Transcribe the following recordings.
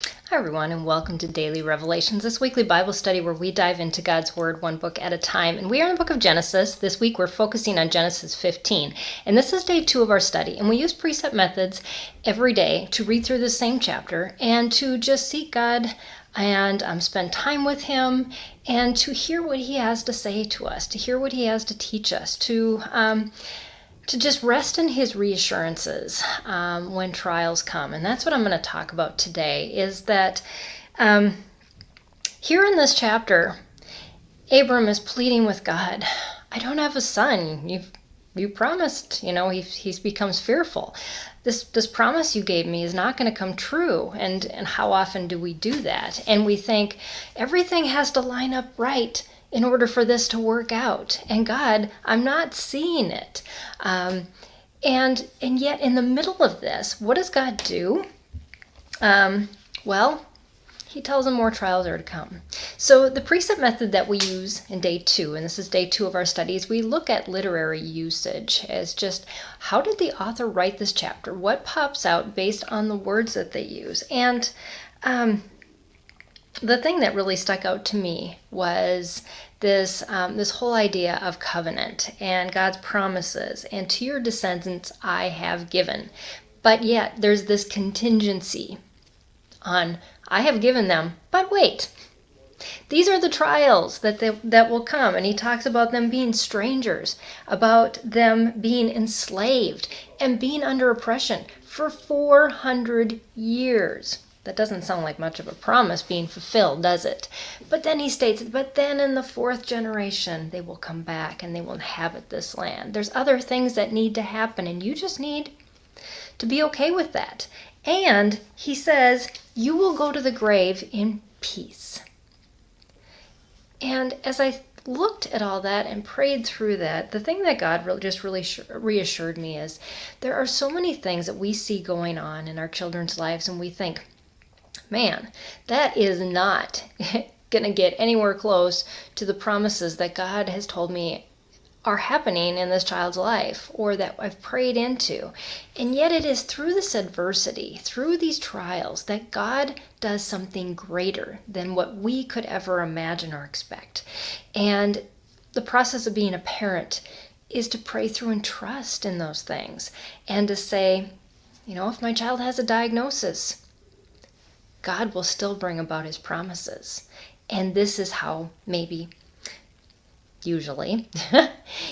Hi, everyone, and welcome to Daily Revelations, this weekly Bible study where we dive into God's Word one book at a time. And we are in the book of Genesis. This week we're focusing on Genesis 15. And this is day 2 of our study. And we use precept methods every day to read through the same chapter and to just seek God and spend time with Him and to hear what He has to say to us, to hear what He has to teach us, to just rest in His reassurances when trials come. And that's what I'm going to talk about today, is that here in this chapter, Abram is pleading with God, I don't have a son. You promised, he becomes fearful. This promise you gave me is not going to come true. And how often do we do that? And we think everything has to line up right in order for this to work out. And God, I'm not seeing it. And yet in the middle of this, what does God do? Well, He tells him more trials are to come. So the precept method that we use in day 2, and this is day 2 of our studies, we look at literary usage as just how did the author write this chapter? What pops out based on the words that they use? And the thing that really stuck out to me was this whole idea of covenant and God's promises, and to your descendants I have given. But yet there's this contingency on I have given them, but wait, these are the trials that will come. And he talks about them being strangers, about them being enslaved and being under oppression for 400 years. That doesn't sound like much of a promise being fulfilled, does it? But then he states, but then in the 4th generation, they will come back and they will inhabit this land. There's other things that need to happen, and you just need to be okay with that. And he says, you will go to the grave in peace. And as I looked at all that and prayed through that, the thing that God really reassured me is there are so many things that we see going on in our children's lives, and we think, man, that is not going to get anywhere close to the promises that God has told me are happening in this child's life, or that I've prayed into. And yet it is through this adversity, through these trials, that God does something greater than what we could ever imagine or expect. And the process of being a parent is to pray through and trust in those things, and to say, if my child has a diagnosis, God will still bring about His promises. And this is how usually,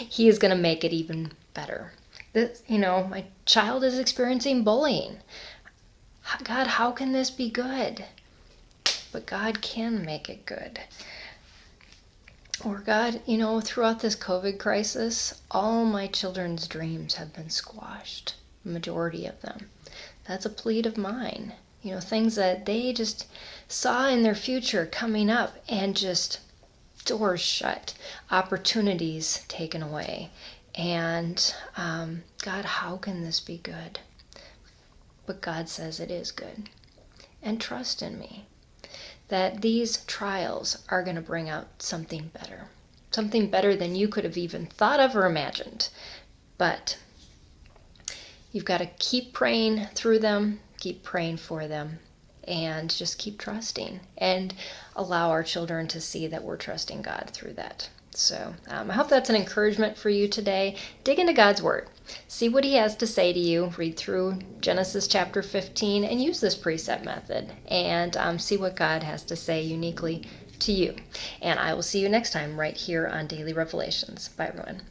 He is going to make it even better. My child is experiencing bullying. God, how can this be good? But God can make it good. Or God, throughout this COVID crisis, all my children's dreams have been squashed, the majority of them. That's a plead of mine. Things that they just saw in their future coming up, and just doors shut, opportunities taken away. And God, how can this be good? But God says it is good. And trust in me that these trials are going to bring out something better than you could have even thought of or imagined. But you've got to keep praying through them, keep praying for them, and just keep trusting, and allow our children to see that we're trusting God through that. So I hope that's an encouragement for you today. Dig into God's Word. See what He has to say to you. Read through Genesis chapter 15 and use this precept method, and see what God has to say uniquely to you. And I will see you next time right here on Daily Revelations. Bye, everyone.